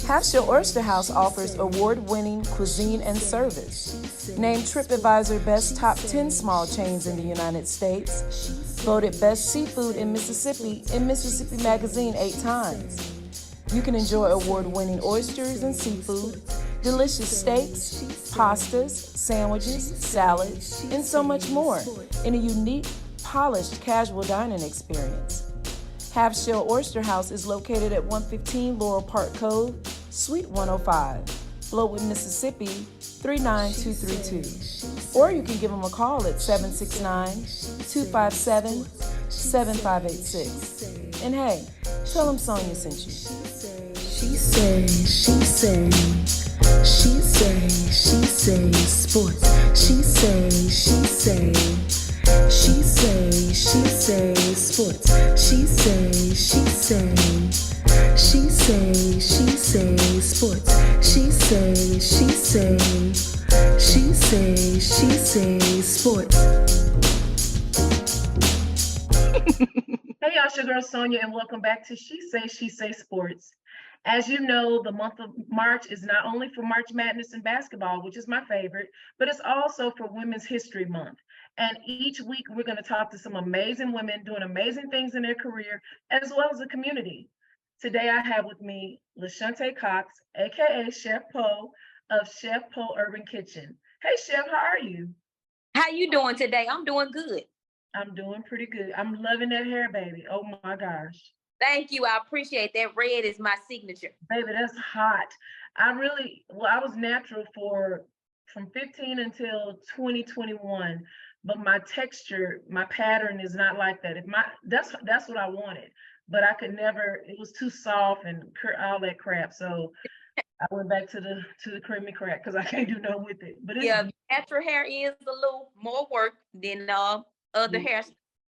Half Shell Oyster House offers award-winning cuisine and service. Named TripAdvisor Best Top 10 Small Chains in the United States. Voted Best Seafood in Mississippi Magazine 8 times. You can enjoy award-winning oysters and seafood, delicious steaks, pastas, sandwiches, salads, and so much more in a unique, polished, casual dining experience. Half Shell Oyster House is located at 115 Laurel Park Cove, Suite 105, Flowood, Mississippi 39232. Or you can give them a call at 769-257-7586. And hey, tell them Sonia sent you. She say sports. She say sports. She say sports. She say sports. Hey y'all, it's your girl Sonia, and welcome back to She Say Sports. As you know, the month of March is not only for March Madness and basketball, which is my favorite, but it's also for Women's History Month. And each week we're going to talk to some amazing women doing amazing things in their career, as well as the community. Today I have with me Lashante Cox, aka Chef Poe of Chef Poe Urban Kitchen. Hey Chef, how are you? How you doing today? I'm doing good. I'm doing pretty good. I'm loving that hair, baby. Oh my gosh. Thank you. I appreciate that. Red is my signature. Baby, that's hot. I was natural from 15 until 2021, but my texture, my pattern is not like that. That's what I wanted, but I could never, it was too soft and all that crap. So I went back to the creamy crack because I can't do no with it. But natural hair is a little more work than other hair.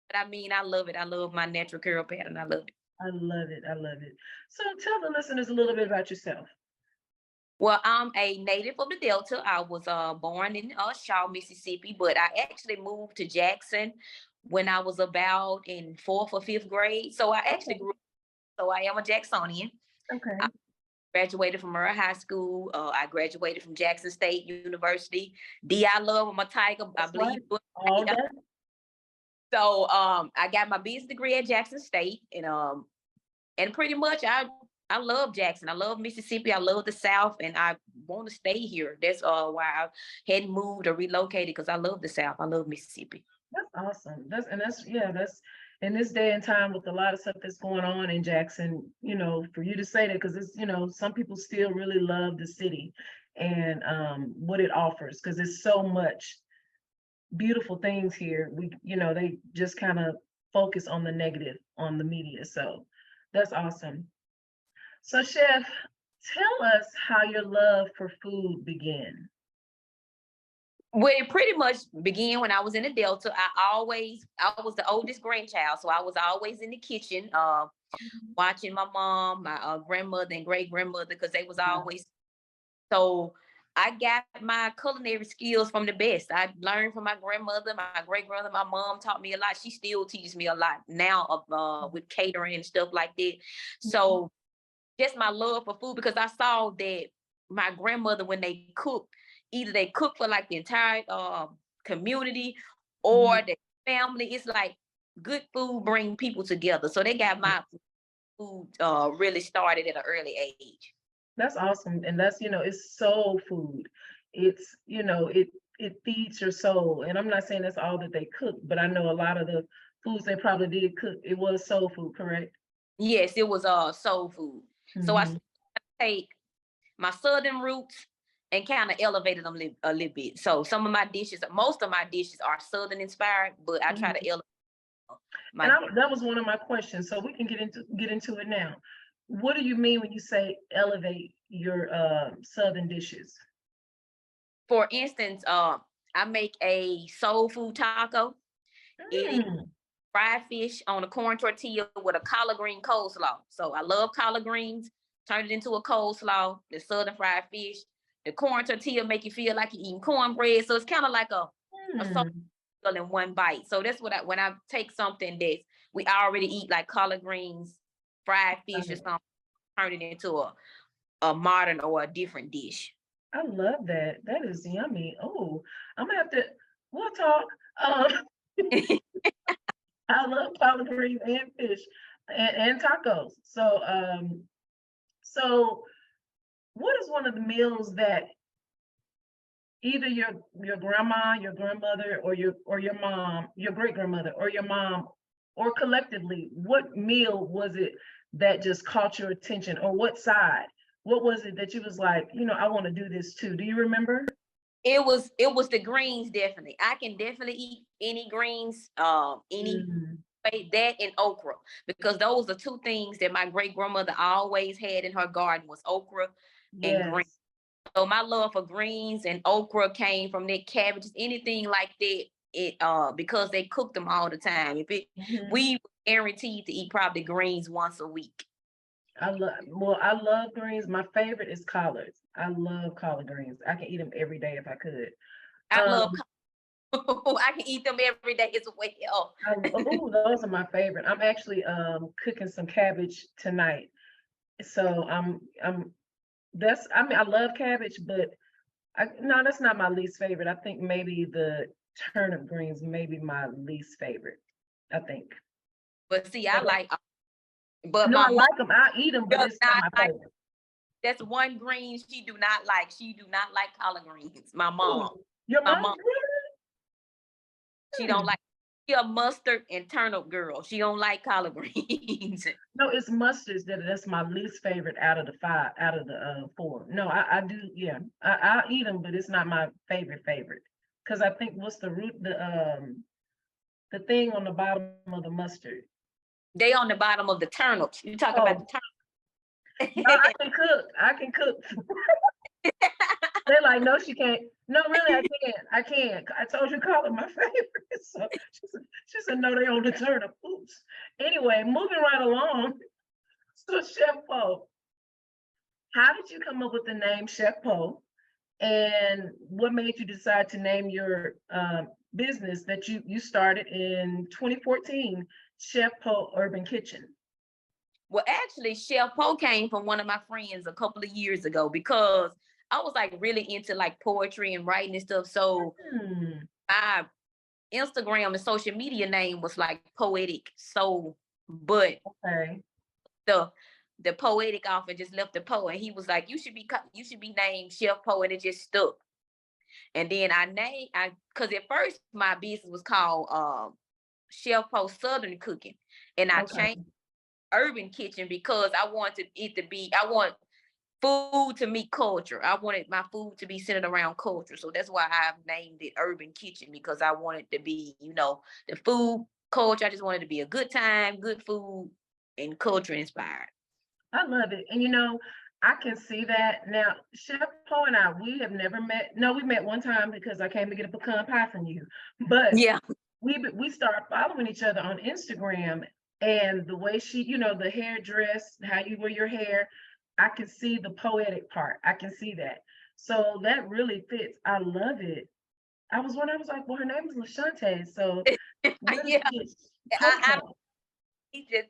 But I mean, I love it. I love my natural curl pattern. I love it. I love it. So tell the listeners a little bit about yourself. Well, I'm a native of the Delta. I was born in Shaw, Mississippi, but I actually moved to Jackson when I was about in 4th or 5th grade. So I actually grew up, so I am a Jacksonian. Okay. I graduated from Murrah High School. I graduated from Jackson State University. I love, I'm a tiger. That's I believe. Right. All that. So I got my business degree at Jackson State, and pretty much I love Jackson. I love Mississippi. I love the South, and I want to stay here. That's why I hadn't moved or relocated, because I love the South. I love Mississippi. That's awesome. That's in this day and time with a lot of stuff that's going on in Jackson, for you to say that, because it's, some people still really love the city and what it offers, because there's so much beautiful things here. They just kind of focus on the negative on the media. So that's awesome. So Chef, tell us how your love for food began. Well, it pretty much began when I was in the Delta. I was the oldest grandchild, so I was always in the kitchen, watching my mom, my grandmother and great grandmother, because they was always. So I got my culinary skills from the best. I learned from my grandmother, my great grandmother. My mom taught me a lot. She still teaches me a lot now with catering and stuff like that. So just my love for food, because I saw that my grandmother, when they cooked, either they cook for like the entire community or the family. It's like good food bring people together. So they got my food really started at an early age. That's awesome. And that's, it's soul food. It's, it feeds your soul. And I'm not saying that's all that they cook, but I know a lot of the foods they probably did cook, it was soul food, correct? Yes, it was soul food. So I take my Southern roots and kind of elevated them a little bit. So most of my dishes are Southern inspired, but I try to elevate. That was one of my questions. So we can get into it now. What do you mean when you say elevate your Southern dishes? For instance, I make a soul food taco. It is fried fish on a corn tortilla with a collard green coleslaw. So I love collard greens. Turn it into a coleslaw, the Southern fried fish. The corn tortilla make you feel like you're eating cornbread. So it's kind of like a soul in one bite. So that's when I take something that we already eat, like collard greens, fried fish or something, turn it into a modern or a different dish. I love that. That is yummy. Oh, I'm gonna have to, we'll talk. I love collard greens and fish and tacos. So what is one of the meals that either your grandma, your grandmother, or your mom, your great grandmother, or your mom, or collectively, what meal was it that just caught your attention, or what side? What was it that you was like, I want to do this too? Do you remember? It was the greens, definitely. I can definitely eat any greens, any Mm, way, that and okra, because those are two things that my great grandmother always had in her garden was okra and greens. yes. So my love for greens and okra came from that cabbages, anything like that. It because they cook them all the time. Mhm. We were guaranteed to eat probably greens once a week. I love greens. My favorite is collards. I love collard greens. I can eat them every day if I could. I Um, love I can eat them every day as well. oh, those are my favorite. I'm actually cooking some cabbage tonight. So I love cabbage, but no, that's not my least favorite. I think maybe the turnip greens may be my least favorite, I think. But see, I But like, but no, my I mom like them. I eat them, but does it's not not my like. favorite. That's one green she do not like. She do not like collard greens. My mom, Ooh, your my mom mom, she don't really? like. She a mustard and turnip girl. She don't like collard greens. No, it's mustards that's my least favorite out of the five, out of the four. No, I do, yeah. I eat them, but it's not my favorite. Because I think what's the thing on the bottom of the mustard? They on the bottom of the turnips. You talk about Oh, the no, I turnip. can cook. I can cook. They're like, no, she can't. No, really, I can't. I can't. I told you, call it my favorite. So she said, no, they on the turnip. Oops. Anyway, moving right along. So Chef Poe, how did you come up with the name Chef Poe? And what made you decide to name your business that you started in 2014, Chef Poe Urban Kitchen? Well, actually, Chef Poe came from one of my friends a couple of years ago because I was like really into like poetry and writing and stuff. So Hmm. my Instagram and social media name was like Poetic Soul, but Okay. the the poetic off and just left the Poe, and he was like, you should be named Chef Poe, and it just stuck. And then I because at first my business was called Chef Poe Southern Cooking, and I changed Okay. Urban Kitchen because I want food to meet culture. I wanted my food to be centered around culture. So that's why I've named it Urban Kitchen, because I wanted to be, the food culture. I just wanted to be a good time, good food, and culture inspired. I love it. And I can see that. Now, Chef Poe and I, we have never met. No, we met one time because I came to get a pecan pie from you. But Yeah. we started following each other on Instagram, and the way she, the hairdress, how you wear your hair, I can see the poetic part. I can see that. So that really fits. I love it. I was like, well, her name is Lashante. So where did Yeah. you get Poe I from? he just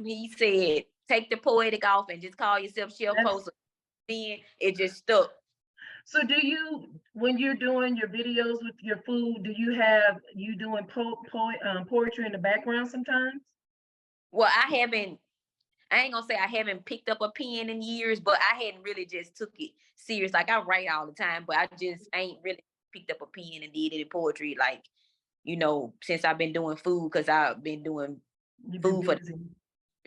he said, take the poetic off and just call yourself Chef That's Post. Then it just stuck. So do you, when you're doing your videos with your food, do you have you doing poetry in the background sometimes? Well, I ain't gonna say I haven't picked up a pen in years, but I hadn't really just took it serious. Like I write all the time, but I just ain't really picked up a pen and did any poetry like, since I've been doing food, because I've been doing You've been food for busy.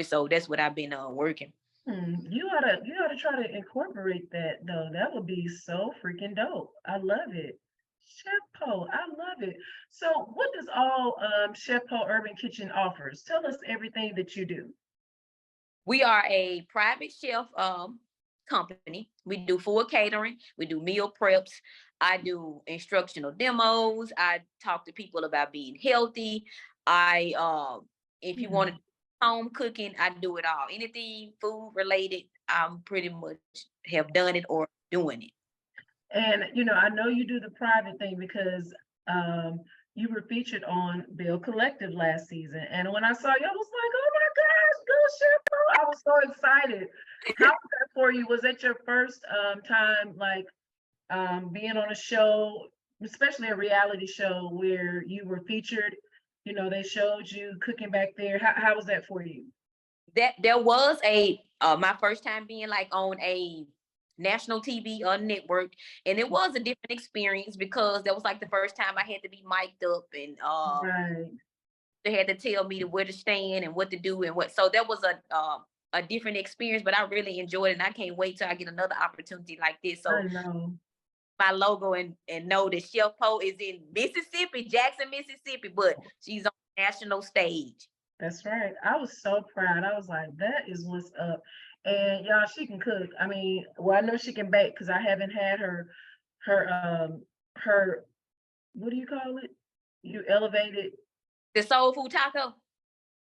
so that's what I've been working. You oughta try to incorporate that though. That would be so freaking dope. I love it. Chef Poe, I love it. So what does all Chef Poe Urban Kitchen offers? Tell us everything that you do. We are a private chef company. We do full catering. We do meal preps. I do instructional demos. I talk to people about being healthy. I if you want Hmm. to home cooking, I do it all. Anything food related, I'm pretty much have done it or doing it. And I know you do the private thing because um, you were featured on Bill Collective last season. And when I saw you, I was like, oh my gosh, go Chef Poe. I was so excited. How was that for you? Was that your first time like being on a show, especially a reality show where you were featured? You know, they showed you cooking back there. How was that for you? That there was a my first time being like on a national TV network, and it was a different experience because that was like the first time I had to be mic'd up, and Right. they had to tell me where to stand and what to do and what. So that was a different experience, but I really enjoyed it, and I can't wait till I get another opportunity like this. So I know. my logo and know that Chef Poe is in Mississippi, Jackson, Mississippi, but she's on national stage. That's right. I was so proud. I was like, that is what's up. And y'all, she can cook. I mean, well, I know she can bake because I haven't had her what do you call it? You elevated. The soul food taco.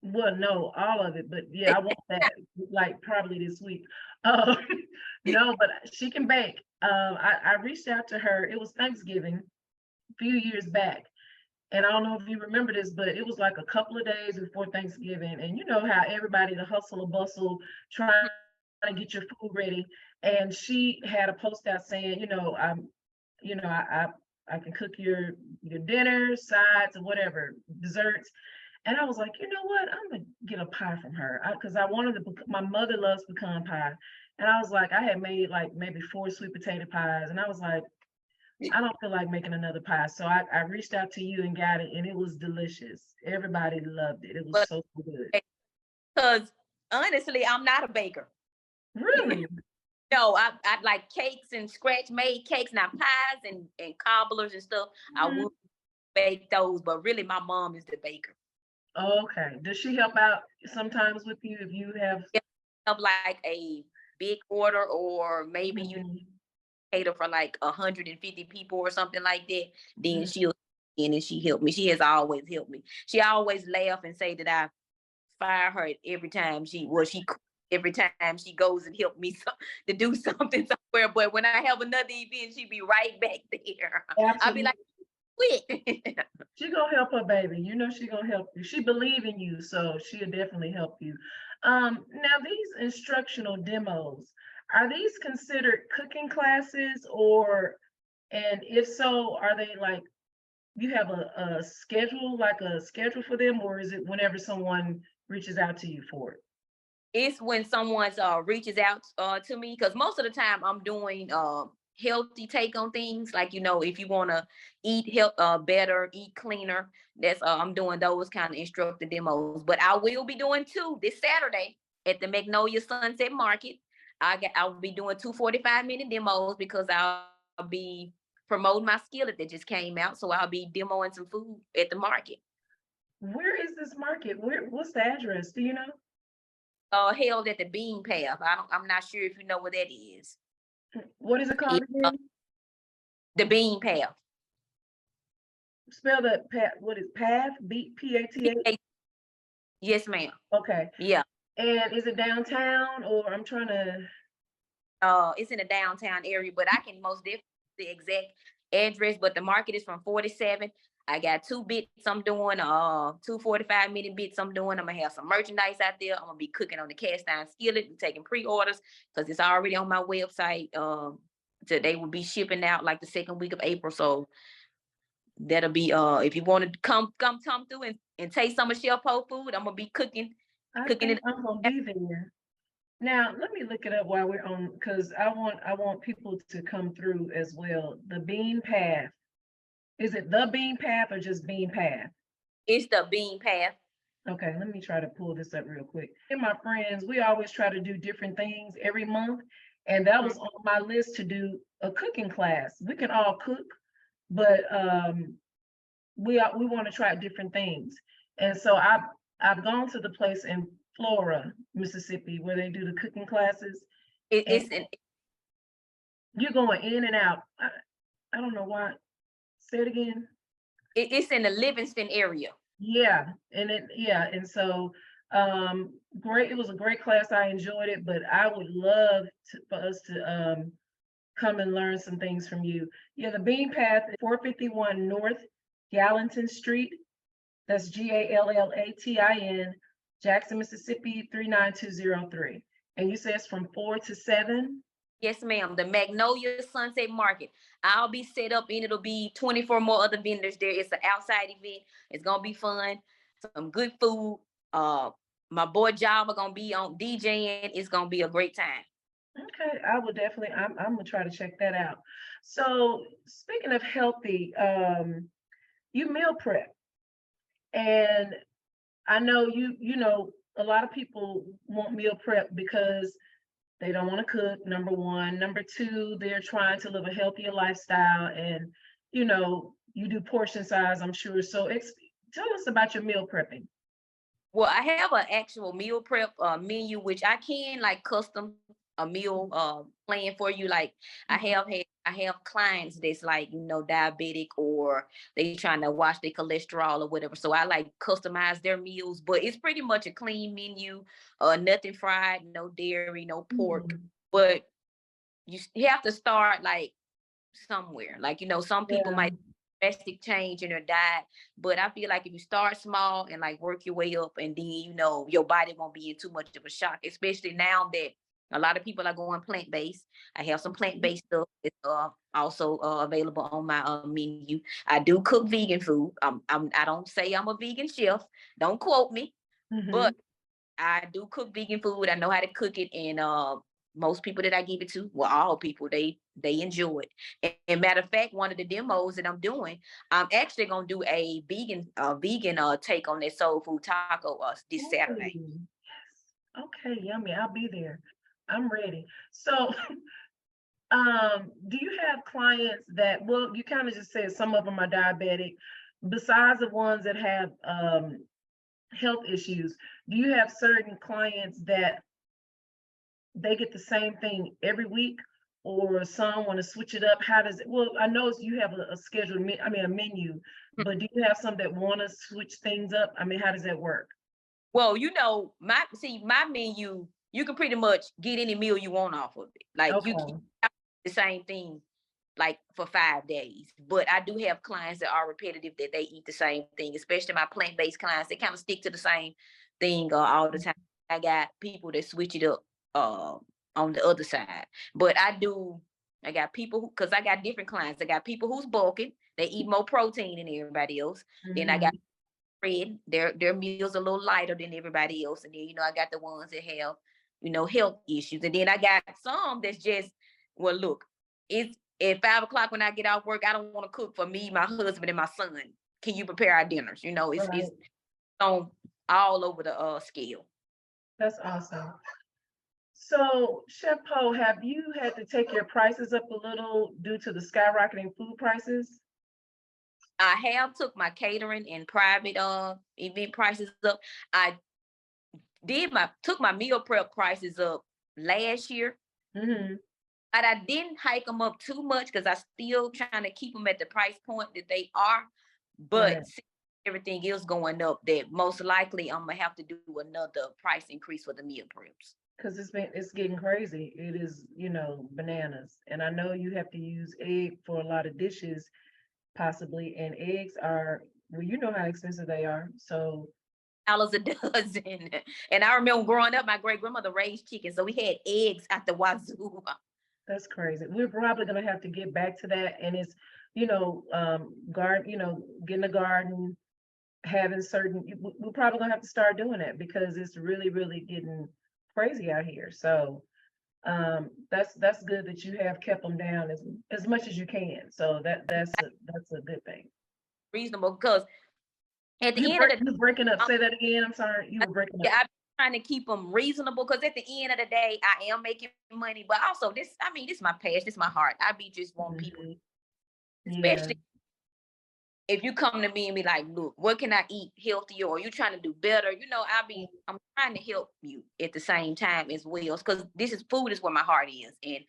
Well, no, all of it, but yeah, I want that like probably this week. Um, no, but she can bake. I reached out to her. It was Thanksgiving a few years back. And I don't know if you remember this, but it was like a couple of days before Thanksgiving. And you know how everybody, the hustle and bustle, trying to get your food ready. And she had a post out saying, I can cook your dinner, sides, or whatever, desserts. And I was like, you know what? I'm gonna get a pie from her because I wanted to. My mother loves pecan pie, and I was like, I had made like maybe 4 sweet potato pies, and I was like, I don't feel like making another pie. So I reached out to you and got it, and it was delicious. Everybody loved it. It was so good. Because honestly, I'm not a baker. Really? No, I like cakes and scratch made cakes, not pies and cobblers and stuff. I would bake those, but really my mom is the baker. Okay. Does she help out sometimes with you if you have like a big order, or maybe you cater for like 150 people or something like that? Then she'll in and she helped me. She has always helped me. She always laugh and say that I fire her every time every time she goes and help me to do something somewhere. But when I have another event, she be right back there. Absolutely. I'll be like, quit. She gonna help her baby. You know she gonna help you. She believe in you, so she'll definitely help you. Now these instructional demos, are these considered cooking classes, and if so, are they like you have a schedule, like a schedule for them, or is it whenever someone reaches out to you for it? It's when someone reaches out to me, because most of the time I'm doing healthy take on things, like, if you want to eat better, eat cleaner, that's I'm doing those kind of instructor demos. But I will be doing 2 this Saturday at the Magnolia Sunset Market. I'll be doing 2 45-minute demos because I'll be promoting my skillet that just came out, so I'll be demoing some food at the market. Where is this market? What's the address? Do you know? Held at the Bean Path. I'm not sure if you know what that is. What is it called again? The Bean Path. Spell that path. What is path? P-A-T-H? Yes, ma'am. Okay. Yeah. And is it downtown, or I'm trying to? It's in the downtown area, but I can most definitely the exact address. But the market is from 47. I got 2 bits I'm doing, 2 45-minute bits I'm doing. I'm gonna have some merchandise out there. I'm gonna be cooking on the cast iron skillet and taking pre-orders because it's already on my website. So they will be shipping out like the 2nd week of April. So that'll be if you want to come through and taste some of Chef Poe food, I'm gonna be cooking it. I'm gonna be there. Now let me look it up while we're on, because I want people to come through as well. The Bean Path. Is it the Bean Path or just Bean Path? It's the Bean Path. Okay, let me try to pull this up real quick. And my friends, we always try to do different things every month. And that was on my list to do a cooking class. We can all cook, but we want to try different things. And so I've gone to the place in Flora, Mississippi, where they do the cooking classes. You're going in and out. I don't know why. Say it again. It's in the Livingston area. Yeah, and so great. It was a great class. I enjoyed it, but I would love for us to come and learn some things from you. Yeah, the Bean Path, 451 North Gallatin Street. That's Gallatin Jackson, Mississippi 39203. And you say it's from 4 to 7? Yes, ma'am. The Magnolia Sunset Market. I'll be set up and it'll be 24 more other vendors there. It's an outside event. It's gonna be fun. Some good food. My boy Java gonna be on DJing. It's gonna be a great time. Okay, I will definitely, I'm gonna try to check that out. So speaking of healthy, you meal prep. And I know you know, a lot of people want meal prep because they don't want to cook, number one. Number two, they're trying to live a healthier lifestyle, and you know, you do portion size, I'm sure. So tell us about your meal prepping. Well, I have an actual meal prep menu, which I can like custom a meal plan for you. Like I have clients that's like, you know, diabetic or they trying to watch their cholesterol or whatever. So I like customize their meals, but it's pretty much a clean menu, nothing fried, no dairy, no pork. Mhm. But you have to start like somewhere. Like, you know, some people Yeah. might drastic change in their diet, but I feel like if you start small and like work your way up, and then you know your body won't be in too much of a shock, especially now that a lot of people are going plant-based. I have some plant-based stuff that's also available on my menu. I do cook vegan food. I don't say I'm a vegan chef. Don't quote me, Mhm. but I do cook vegan food. I know how to cook it, and most people that I give it to, well, all people, they enjoy it. And matter of fact, one of the demos that I'm doing, I'm actually gonna do a vegan take on that soul food taco this Saturday. Ooh, yes. Okay, yummy. I'll be there. I'm ready. So, do you have clients that, well, you kind of just said some of them are diabetic, besides the ones that have health issues, do you have certain clients that they get the same thing every week, or some want to switch it up? How does it, well, I know you have a scheduled, a menu, but do you have some that want to switch things up? I mean, how does that work? Well, you know, my menu, you can pretty much get any meal you want off of it. Like you Okay. have the same thing like for 5 days. But I do have clients that are repetitive, that they eat the same thing, especially my plant-based clients. They kind of stick to the same thing all the time. I got people that switch it up on the other side. But I got people who, because I got different clients. I got people who's bulking, they eat more protein than everybody else. Then I got Mhm. bread, their meals a little lighter than everybody else. And then, you know, I got the ones that have, you know, health issues. And then I got some that's just, well, look, it's at 5 o'clock when I get off work, I don't want to cook for me, my husband, and my son. Can you prepare our dinners? You know, it's Right. on all over the scale. That's awesome. So, Chef Poe, have you had to take your prices up a little due to the skyrocketing food prices? I have took my catering and private event prices up. I took my meal prep prices up last year. Hmm. But I didn't hike them up too much because I still trying to keep them at the price point that they are. Right. But since everything else going up, that most likely I'm gonna have to do another price increase for the meal preps. Because it's getting crazy. It is, bananas. And I know you have to use egg for a lot of dishes, possibly. And eggs are, well, you know how expensive they are. So $dollars a dozen. And I remember growing up, my great grandmother raised chickens, so we had eggs at the wazoo. that's crazy. We're probably gonna have to get back to that. And it's, garden, getting a garden, having certain, we're probably gonna have to start doing that because it's really, really getting crazy out here. So that's good that you have kept them down as much as you can. So that's a good thing. Reasonable, because at the end of the You breaking up. day, Say that again. I'm sorry. You were breaking up. yeah, I'm trying to keep them reasonable, because at the end of the day, I am making money. But also, this is my passion, this is my heart. I be just want people, Mhm. Yeah. especially if you come to me and be like, look, what can I eat healthier, or you trying to do better? You know, I'm trying to help you at the same time as well, because food is where my heart is, and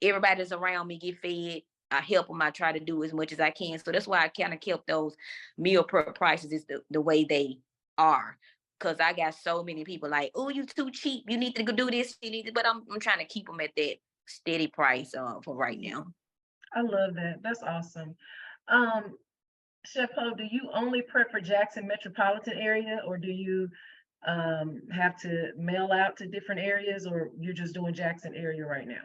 everybody that's around me get fed. I help them. I try to do as much as I can. So that's why I kind of kept those meal prep prices is the way they are. Cause I got so many people like, oh, you too cheap. You need to go do this. You need to, but I'm trying to keep them at that steady price for right now. I love that. That's awesome. Um, Chef Ho, do you only prep for Jackson metropolitan area, or do you have to mail out to different areas, or you're just doing Jackson area right now?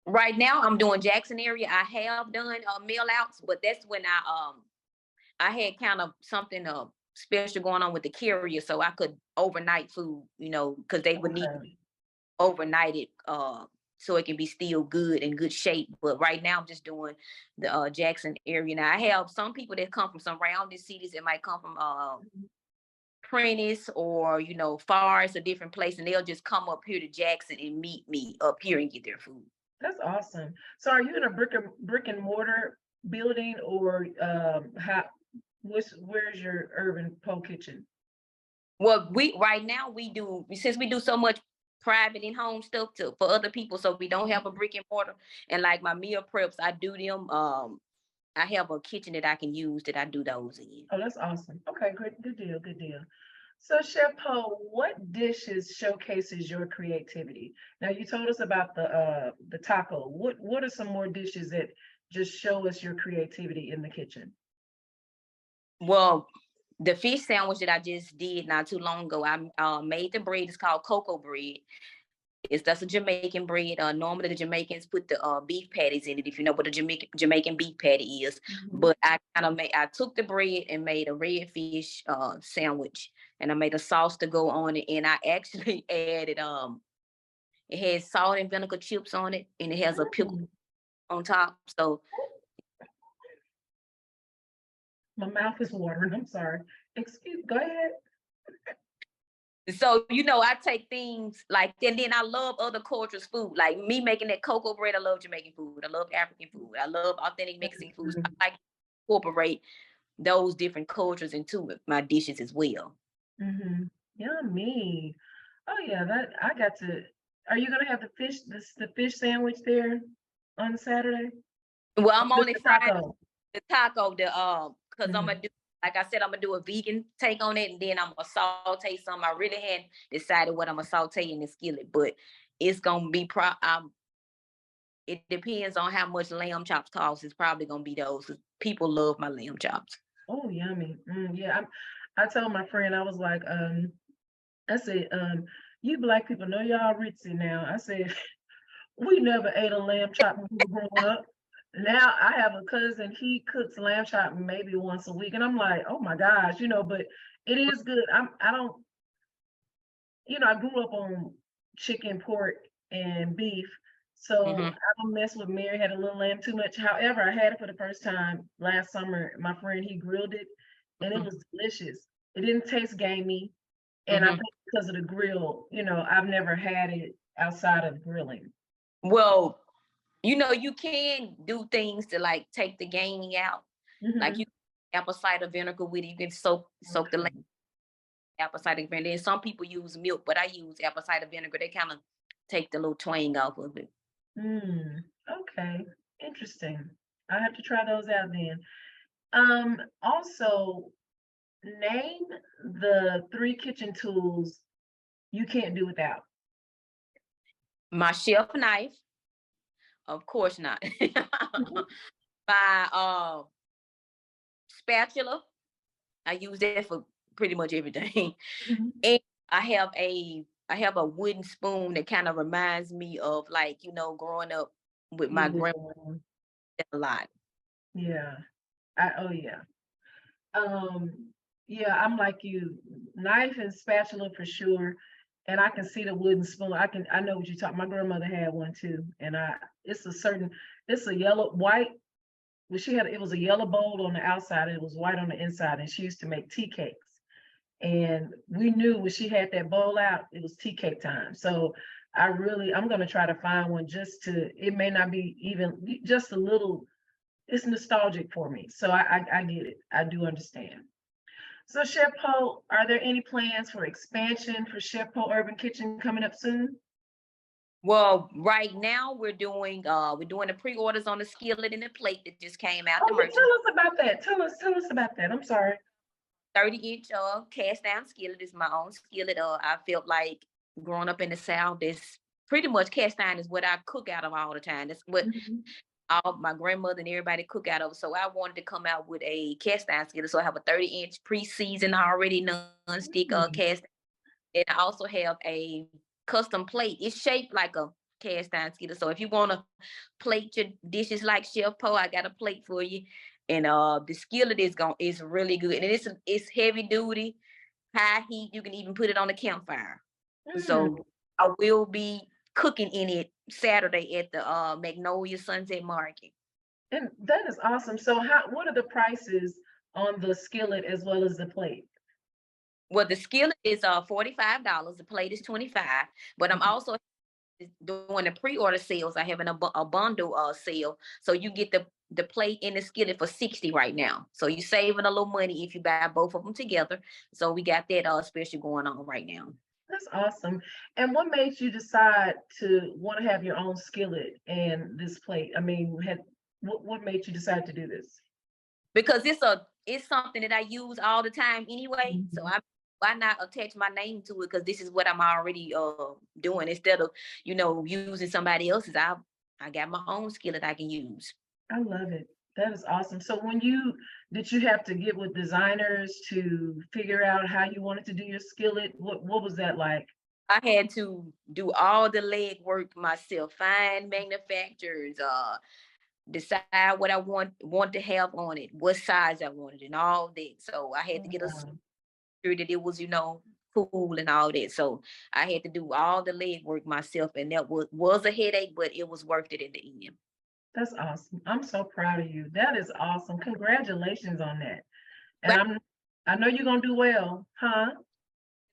Right now, I'm doing Jackson area. I have done mail outs, but that's when I had kind of something special going on with the carrier, so I could overnight food, because they would need Okay. overnight it so it can be still good in good shape. But right now, I'm just doing the Jackson area. Now I have some people that come from surrounding cities. It might come from Prentice or Forest, a different place, and they'll just come up here to Jackson and meet me up here and get their food. That's awesome. So are you in a brick and mortar building, or where's your urban pole kitchen? Well, right now since we do so much private and home stuff for other people, so we don't have a brick and mortar. And like my meal preps, I do them. I have a kitchen that I can use that I do those in. Oh, that's awesome. Okay, great, good deal, good deal. So Chef Poe, what dishes showcases your creativity? Now you told us about the taco. What are some more dishes that just show us your creativity in the kitchen? Well, the fish sandwich that I just did not too long ago, I made the bread. It's called cocoa bread. That's a Jamaican bread. Normally the Jamaicans put the beef patties in it, if you know what a Jamaican beef patty is. Mm-hmm. But I took the bread and made a red fish sandwich, and I made a sauce to go on it, and I actually added it has salt and vinegar chips on it, and it has a pickle on top. So my mouth is watering. I'm sorry. Go ahead. So, I take things like that. And then I love other cultures' food. Like me making that cocoa bread, I love Jamaican food. I love African food. I love authentic Mexican food. So I like to incorporate those different cultures into my dishes as well. Mm-hmm. Yummy. Oh yeah, are you gonna have the fish sandwich there on Saturday? Well, I'm only frying Taco. the taco, because I'm gonna do, like I said, I'm gonna do a vegan take on it, and then I'm gonna saute some. I really hadn't decided what I'm gonna saute in the skillet, but it's gonna be it depends on how much lamb chops cost. It's probably gonna be those, because people love my lamb chops. Oh, yummy. Yeah, I told my friend, I was like, I said, you black people know y'all ritzy now. I said, we never ate a lamb chop when we were growing up. Now I have a cousin, he cooks lamb chop maybe once a week, and I'm like, oh my gosh, but it is good. I don't, I grew up on chicken, pork, and beef, so I don't mess with Mary had a little lamb too much. However, I had it for the first time last summer. My friend, he grilled it, and it was delicious. It didn't taste gamey, and I think because of the grill, I've never had it outside of grilling. Well, you can do things to like take the gaming out. Like you apple cider vinegar with it. You can soak the lamb apple cider vinegar. And some people use milk, but I use apple cider vinegar. They kind of take the little twang off of it. Okay, interesting. I have to try those out then. Also, name the 3 kitchen tools you can't do without. My chef knife, of course not. My spatula, I use that for pretty much everything. And I have a wooden spoon that kind of reminds me of, like, growing up with my grandma a lot. Yeah. Yeah, I'm like you, knife and spatula for sure. And I can see the wooden spoon. I know what you're talking. My grandmother had one too. And it's a yellow, white. Well, it was a yellow bowl on the outside. It was white on the inside. And she used to make tea cakes. And we knew when she had that bowl out, it was tea cake time. So I'm going to try to find one it may not be even just a little, it's nostalgic for me. So I get it. I do understand. So Chef Poe, are there any plans for expansion for Chef Poe Urban Kitchen coming up soon? Well, right now we're doing the pre-orders on the skillet and the plate that just came out. Oh, tell us about that. Tell us about that. I'm sorry. 30-inch cast down skillet is my own skillet. I felt like growing up in the South, this pretty much cast iron is what I cook out of all the time. That's what all my grandmother and everybody cook out of. So I wanted to come out with a cast iron skillet. So I have a 30-inch pre-seasoned already non-stick cast. And I also have a custom plate. It's shaped like a cast iron skillet. So if you want to plate your dishes like Chef Poe, I got a plate for you. And the skillet is really good. And it's heavy duty, high heat. You can even put it on the campfire. Mm, So I will be cooking in it Saturday at the Magnolia Sunset Market. and that is awesome. So what are the prices on the skillet as well as the plate? Well, the skillet is $45. The plate is 25. But I'm also doing the pre-order sales. I have a bundle sale, so you get the plate and the skillet for 60 right now. So you're saving a little money if you buy both of them together. So we got that special going on right now. That's awesome. And what made you decide to want to have your own skillet and this plate? I mean, what made you decide to do this? Because it's something that I use all the time anyway. Mhm. So why not attach my name to it? Because this is what I'm already doing instead of using somebody else's. I got my own skillet I can use. I love it. That is awesome. So did you have to get with designers to figure out how you wanted to do your skillet? What was that like? I had to do all the leg work myself, find manufacturers, decide what I want to have on it, what size I wanted, and all that. So I had to get a Wow, sure that it was, cool and all that. So I had to do all the leg work myself, and that was a headache, but it was worth it in the end. that's awesome. I'm so proud of you. That is awesome. Congratulations on that. And But I know you're gonna do well, huh?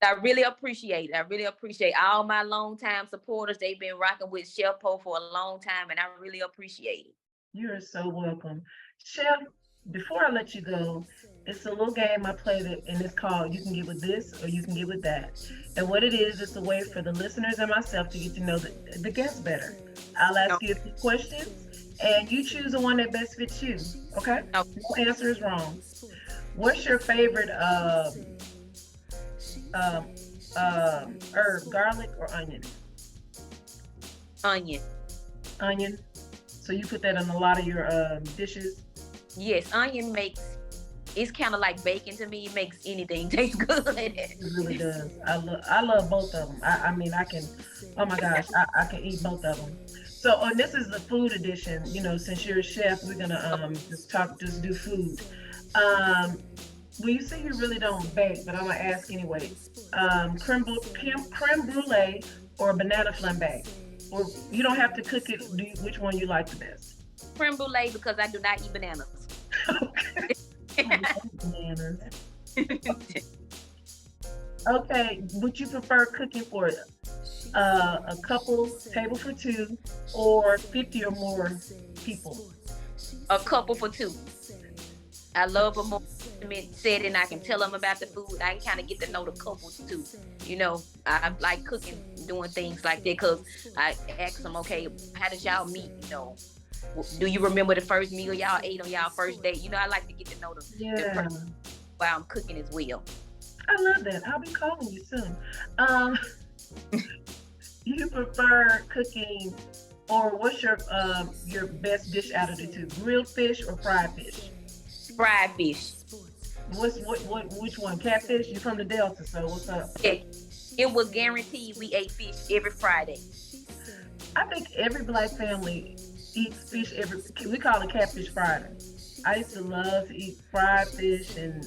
I really appreciate it. I really appreciate all my longtime supporters. They've been rocking with Chef Poe for a long time, and I really appreciate it. You're so welcome. Chef, before I let you go, it's a little game I play and it's called You Can Get With This or You Can Get With That. And what it is, it's a way for the listeners and myself to get to know the guests better. I'll ask you a few questions and you choose the one that best fits you. Okay? Oh. No answer is wrong. What's your favorite herb, garlic or onion? Onion. Onion. So you put that on a lot of your dishes. Yes, onion it's kind of like bacon to me. It makes anything taste good. It really does. I love both of them. I mean, oh my gosh, I can eat both of them. So, and this is the food edition. Since you're a chef, we're gonna just do food. Well, you say you really don't bake, but I'm gonna ask anyway. Creme brulee or banana flambe? Or you don't have to cook it. Which one you like the best? Creme brulee, because I do not eat bananas. Okay. I love bananas. Okay, would you prefer cooking for a couple, table for two, or 50 or more people? A couple for two. I love a more intimate setting. I can tell them about the food. I can kind of get to know the couples too. I like cooking, doing things like that, because I ask them, okay, how did y'all meet? Do you remember the first meal y'all ate on y'all first date? I like to get to know the person while I'm cooking as well. I love that. I'll be calling you soon. You prefer cooking, or what's your best dish out of the two? Grilled fish or fried fish? Fried fish. Which one? Catfish? You're from the Delta, so what's up? It was guaranteed we ate fish every Friday. I think every Black family eats fish we call it Catfish Friday. I used to love to eat fried fish, and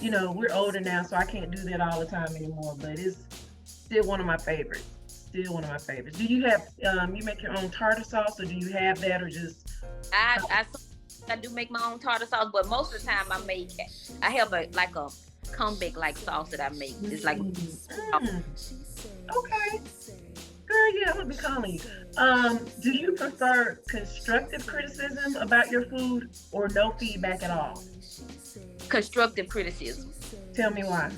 we're older now, so I can't do that all the time anymore, but it's still one of my favorites. Do you have you make your own tartar sauce, or do you have that, or just I do make my own tartar sauce, but most of the time I have a comeback like sauce that I make. It's like okay. Girl, yeah, I'm gonna be calling you. Do you prefer constructive criticism about your food or no feedback at all? Constructive criticism. Tell me why.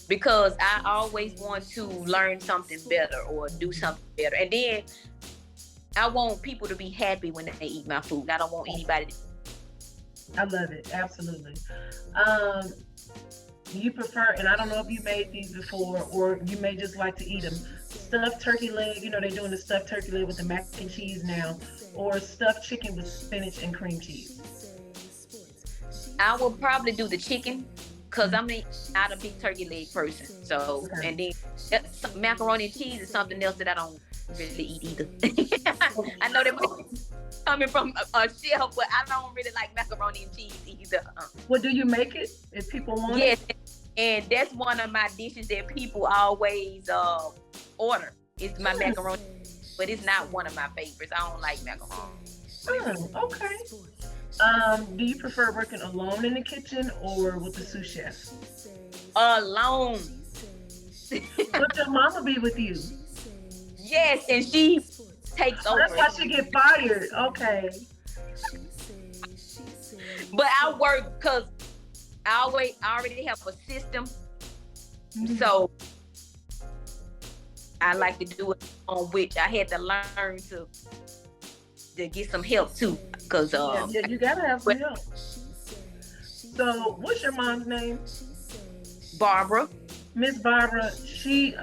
Because I always want to learn something better or do something better. And then I want people to be happy when they eat my food. I don't want anybody to... I love it. Absolutely. You prefer, and I don't know if you made these before, or you may just like to eat them, stuffed turkey leg, they're doing the stuffed turkey leg with the mac and cheese now, or stuffed chicken with spinach and cream cheese? I will probably do the chicken Cause I'm not a big turkey leg person. So, Okay. and then macaroni and cheese is something else that I don't really eat either. I know that might be coming from a chef, but I don't really like macaroni and cheese either. Well, do you make it if people want Yes, it? and that's one of my dishes that people always order. It's my macaroni, but it's not one of my favorites. I don't like macaroni. Okay. Do you prefer working alone in the kitchen or with the sous chef? Alone. Would your mama be with you? Yes, and she takes Oh, over. that's why she get fired. Okay. But I work because I already have a system, so I like to do it on which I had to learn to get some help too, because Yeah, you gotta have some help. So, what's your mom's name? Barbara. Miss Barbara. She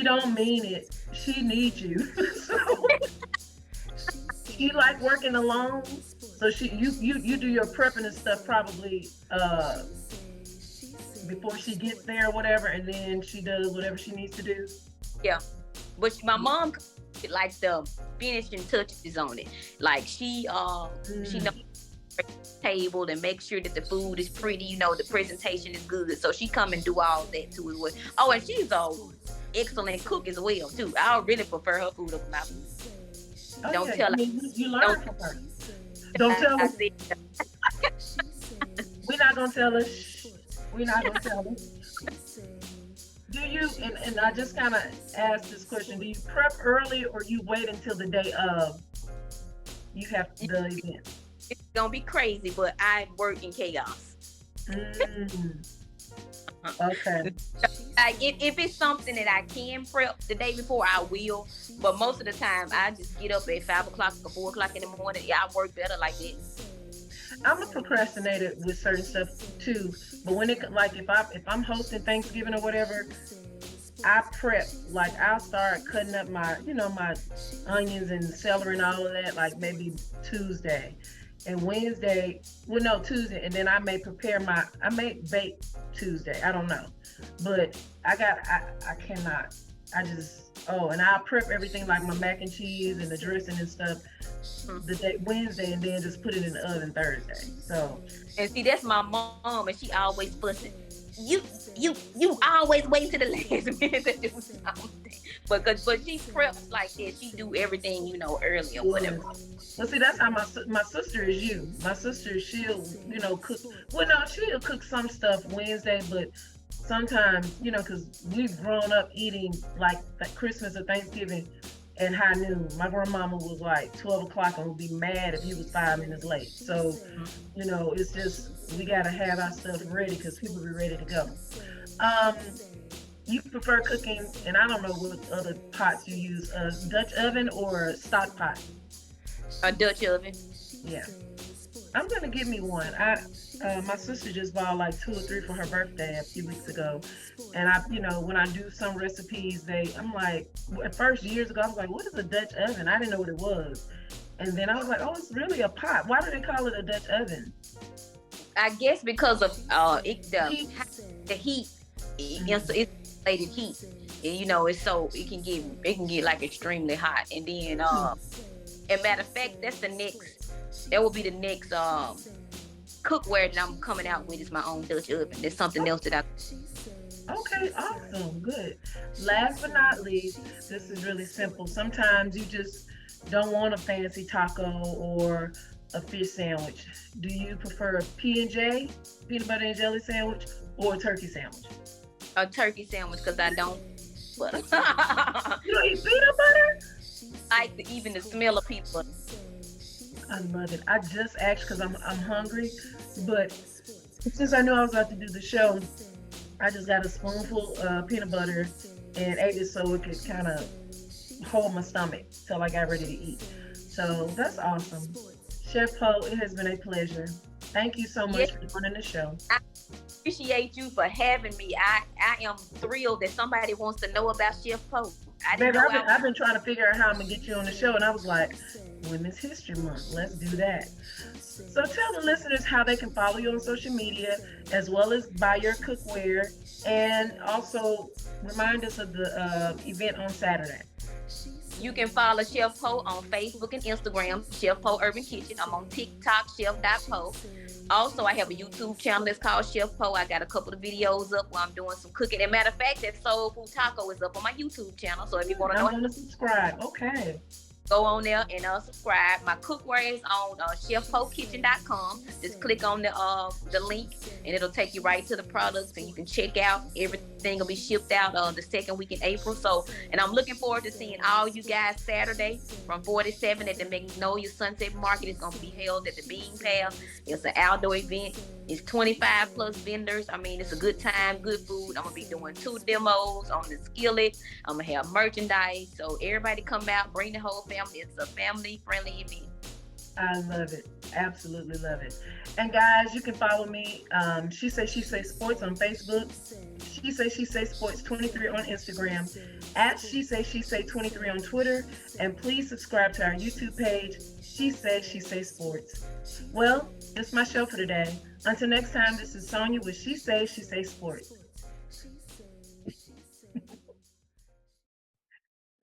don't mean it. She needs you. So, she like working alone. So you do your prepping and stuff probably before she gets there or whatever, and then she does whatever she needs to do. Yeah, but my mom like the finishing touches on it. Like she knows the table and make sure that the food is pretty. You know, the presentation is good. So she come and do all that too as well. Oh, and she's a excellent cook as well too. I really prefer her food over my food. Oh, Don't yeah, tell her. you learn from her. Don't tell her. We're not gonna tell her. Shh. We're not gonna tell her. Do you? And I just kind of asked this question. Do you prep early or you wait until the day of you have the event? It's gonna be crazy, but I work in chaos. Okay. Like if it's something that I can prep the day before, I will. But most of the time, I just get up at 5 o'clock or 4 o'clock in the morning. Yeah, I work better like that. I'm a procrastinator with certain stuff too. But when it like if I'm hosting Thanksgiving or whatever, I prep. Like I'll start cutting up my my onions and celery and all of that like maybe Tuesday. And Wednesday, Tuesday, and then I may bake Tuesday. I don't know, but I cannot. And I'll prep everything like my mac and cheese and the dressing and stuff the day Wednesday, and then just put it in the oven Thursday. So, and see, that's my mom, and she always fussing. You always wait to the last minute to do something. But she preps like that. She do everything early or whatever. Well, see, that's how my sister is you. My sister, she'll cook. Well, no, she'll cook some stuff Wednesday, but sometimes because we've grown up eating like that Christmas or Thanksgiving at high noon. My grandmama was like 12 o'clock and would be mad if he was 5 minutes late. So, it's just we gotta have our stuff ready because people be ready to go. You prefer cooking, and I don't know what other pots you use, a Dutch oven or a stock pot? A Dutch oven. Yeah. I'm gonna get me one. My sister just bought like 2 or 3 for her birthday a few weeks ago, and when I do some recipes, I'm like, at first years ago, I was like, what is a Dutch oven? I didn't know what it was, and then I was like, oh, it's really a pot. Why do they call it a Dutch oven? I guess because of the heat. It's insulated heat, and it's so it can get like extremely hot, and then and matter of fact, that will be the next cookware that I'm coming out with is my own Dutch oven. There's something else that Okay, awesome, good. Last but not least, this is really simple. Sometimes you just don't want a fancy taco or a fish sandwich. Do you prefer a P&J, peanut butter and jelly sandwich, or a turkey sandwich? A turkey sandwich because I don't. You don't eat peanut butter? Like even the smell of peanut butter. I love it. I just asked because I'm hungry, but since I knew I was about to do the show, I just got a spoonful of peanut butter and ate it so it could kind of hold my stomach till I got ready to eat. So that's awesome. Chef Poe, it has been a pleasure. Thank you so much for joining the show. I appreciate you for having me. I am thrilled that somebody wants to know about Chef Poe. Baby, I've been trying to figure out how I'm gonna get you on the show, and I was like, Women's History Month. Let's do that. So tell the listeners how they can follow you on social media, as well as buy your cookware, and also remind us of the event on Saturday. You can follow Chef Poe on Facebook and Instagram, Chef Poe Urban Kitchen. I'm on TikTok, Chef.Poe. Also, I have a YouTube channel that's called Chef Poe. I got a couple of videos up where I'm doing some cooking. And matter of fact, that Soul Food Taco is up on my YouTube channel. So if you want to know, I'm gonna subscribe. Okay. go on there and subscribe. My cookware is on chefpokitchen.com. Just click on the link and it'll take you right to the products, and you can check out. Everything will be shipped out the second week in April. So, and I'm looking forward to seeing all you guys Saturday from 47 at the Magnolia Sunset Market. It's going to be held at the Bean Path. It's an outdoor event. It's 25 plus vendors. I mean, it's a good time, good food. I'm going to be doing 2 demos on the skillet. I'm going to have merchandise. So everybody come out, bring the whole family. It's a family friendly event. I love it. Absolutely love it. And guys, you can follow me. She Say Sports on Facebook. She Say Sports 23 on Instagram. At She Say 23 on Twitter. And please subscribe to our YouTube page, She Say Sports. Well, that's my show for today. Until next time, this is Sonia with She Say Sports.